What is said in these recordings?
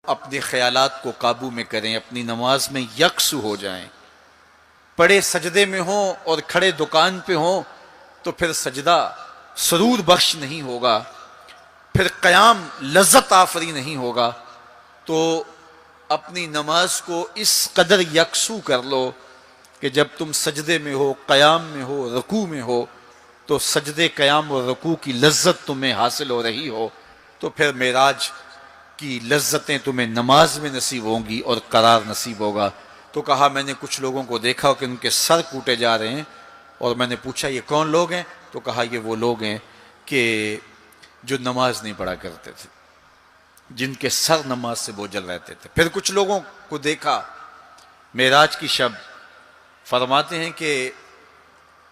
اپنے خیالات کو قابو میں کریں، اپنی نماز میں یکسو ہو جائیں۔ پڑے سجدے میں ہوں اور کھڑے دکان پہ ہوں تو پھر سجدہ سرور بخش نہیں ہوگا، پھر قیام لذت آفری نہیں ہوگا۔ تو اپنی نماز کو اس قدر یکسو کر لو کہ جب تم سجدے میں ہو، قیام میں ہو، رکوع میں ہو تو سجدے، قیام اور رکوع کی لذت تمہیں حاصل ہو رہی ہو، تو پھر معراج کی لذتیں تمہیں نماز میں نصیب ہوں گی اور قرار نصیب ہوگا۔ تو کہا میں نے کچھ لوگوں کو دیکھا کہ ان کے سر کوٹے جا رہے ہیں، اور میں نے پوچھا یہ کون لوگ ہیں؟ تو کہا یہ وہ لوگ ہیں کہ جو نماز نہیں پڑھا کرتے تھے، جن کے سر نماز سے بوجھل رہتے تھے۔ پھر کچھ لوگوں کو دیکھا معراج کی شب، فرماتے ہیں کہ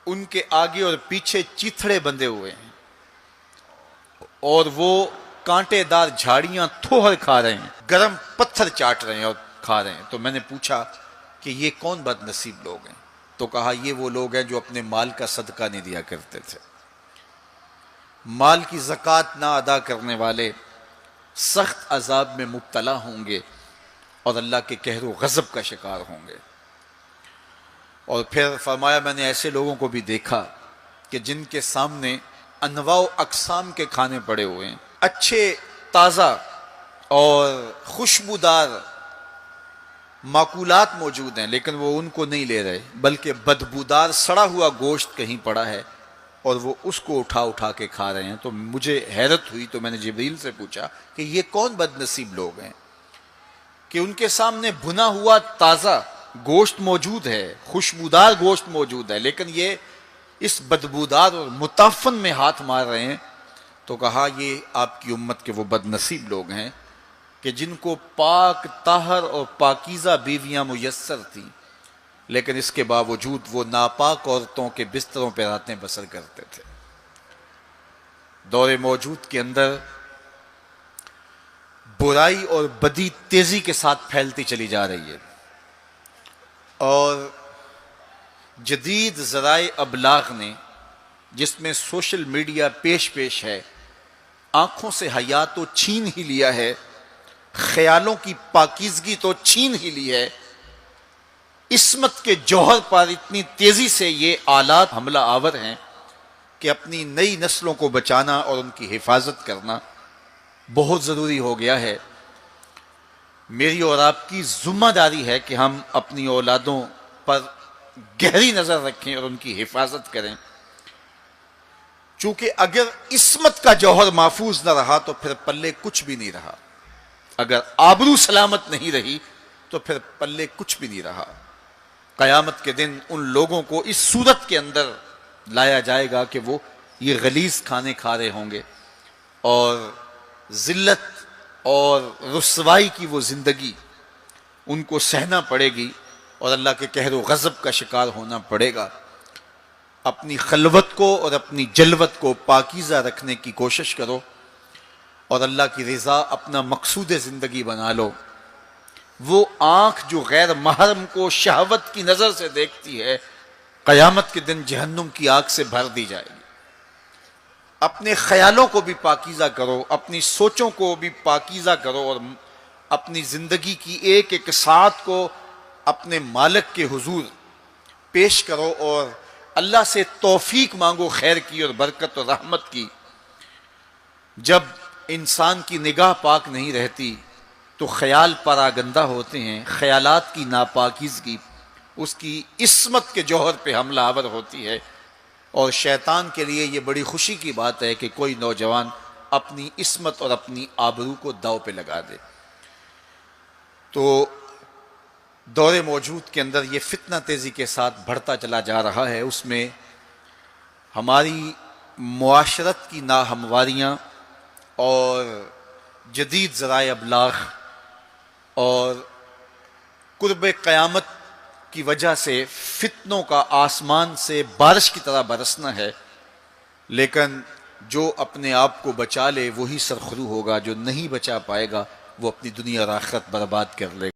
ان کے آگے اور پیچھے چیتھڑے بندھے ہوئے ہیں اور وہ کانٹے دار جھاڑیاں تھوہر کھا رہے ہیں، گرم پتھر چاٹ رہے ہیں اور کھا رہے ہیں۔ تو میں نے پوچھا کہ یہ کون بد نصیب لوگ ہیں؟ تو کہا یہ وہ لوگ ہیں جو اپنے مال کا صدقہ نہیں دیا کرتے تھے، مال کی زکوٰۃ نہ ادا کرنے والے سخت عذاب میں مبتلا ہوں گے اور اللہ کے قہر و غضب کا شکار ہوں گے۔ اور پھر فرمایا میں نے ایسے لوگوں کو بھی دیکھا کہ جن کے سامنے انواع و اقسام کے کھانے پڑے ہوئے ہیں، اچھے تازہ اور خوشبودار ماکولات موجود ہیں، لیکن وہ ان کو نہیں لے رہے، بلکہ بدبودار سڑا ہوا گوشت کہیں پڑا ہے اور وہ اس کو اٹھا کے کھا رہے ہیں۔ تو مجھے حیرت ہوئی، تو میں نے جبریل سے پوچھا کہ یہ کون بد نصیب لوگ ہیں کہ ان کے سامنے بھنا ہوا تازہ گوشت موجود ہے، خوشبودار گوشت موجود ہے، لیکن یہ اس بدبودار اور متعفن میں ہاتھ مار رہے ہیں۔ تو کہا یہ آپ کی امت کے وہ بد نصیب لوگ ہیں کہ جن کو پاک طاہر اور پاکیزہ بیویاں میسر تھیں، لیکن اس کے باوجود وہ ناپاک عورتوں کے بستروں پہ راتیں بسر کرتے تھے۔ دور موجود کے اندر برائی اور بدی تیزی کے ساتھ پھیلتی چلی جا رہی ہے، اور جدید ذرائع ابلاغ نے، جس میں سوشل میڈیا پیش ہے، آنکھوں سے حیا تو چھین ہی لیا ہے، خیالوں کی پاکیزگی تو چھین ہی لی ہے، عصمت کے جوہر پر اتنی تیزی سے یہ آلات حملہ آور ہیں کہ اپنی نئی نسلوں کو بچانا اور ان کی حفاظت کرنا بہت ضروری ہو گیا ہے۔ میری اور آپ کی ذمہ داری ہے کہ ہم اپنی اولادوں پر گہری نظر رکھیں اور ان کی حفاظت کریں، چونکہ اگر عصمت کا جوہر محفوظ نہ رہا تو پھر پلے کچھ بھی نہیں رہا، اگر آبرو سلامت نہیں رہی تو پھر پلے کچھ بھی نہیں رہا۔ قیامت کے دن ان لوگوں کو اس صورت کے اندر لایا جائے گا کہ وہ یہ غلیظ کھانے کھا رہے ہوں گے، اور ذلت اور رسوائی کی وہ زندگی ان کو سہنا پڑے گی اور اللہ کے قہر و غضب کا شکار ہونا پڑے گا۔ اپنی خلوت کو اور اپنی جلوت کو پاکیزہ رکھنے کی کوشش کرو اور اللہ کی رضا اپنا مقصود زندگی بنا لو۔ وہ آنکھ جو غیر محرم کو شہوت کی نظر سے دیکھتی ہے، قیامت کے دن جہنم کی آگ سے بھر دی جائے گی۔ اپنے خیالوں کو بھی پاکیزہ کرو، اپنی سوچوں کو بھی پاکیزہ کرو، اور اپنی زندگی کی ایک ایک ساعت کو اپنے مالک کے حضور پیش کرو اور اللہ سے توفیق مانگو خیر کی اور برکت اور رحمت کی۔ جب انسان کی نگاہ پاک نہیں رہتی تو خیال پراگندہ ہوتے ہیں، خیالات کی ناپاکیزگی اس کی عصمت کے جوہر پہ حملہ آور ہوتی ہے، اور شیطان کے لیے یہ بڑی خوشی کی بات ہے کہ کوئی نوجوان اپنی عصمت اور اپنی آبرو کو داؤ پہ لگا دے۔ تو دور موجود کے اندر یہ فتنہ تیزی کے ساتھ بڑھتا چلا جا رہا ہے، اس میں ہماری معاشرت کی ناہمواریاں اور جدید ذرائع ابلاغ اور قرب قیامت کی وجہ سے فتنوں کا آسمان سے بارش کی طرح برسنا ہے، لیکن جو اپنے آپ کو بچا لے وہی سرخرو ہوگا، جو نہیں بچا پائے گا وہ اپنی دنیا اور آخرت برباد کر لے گا۔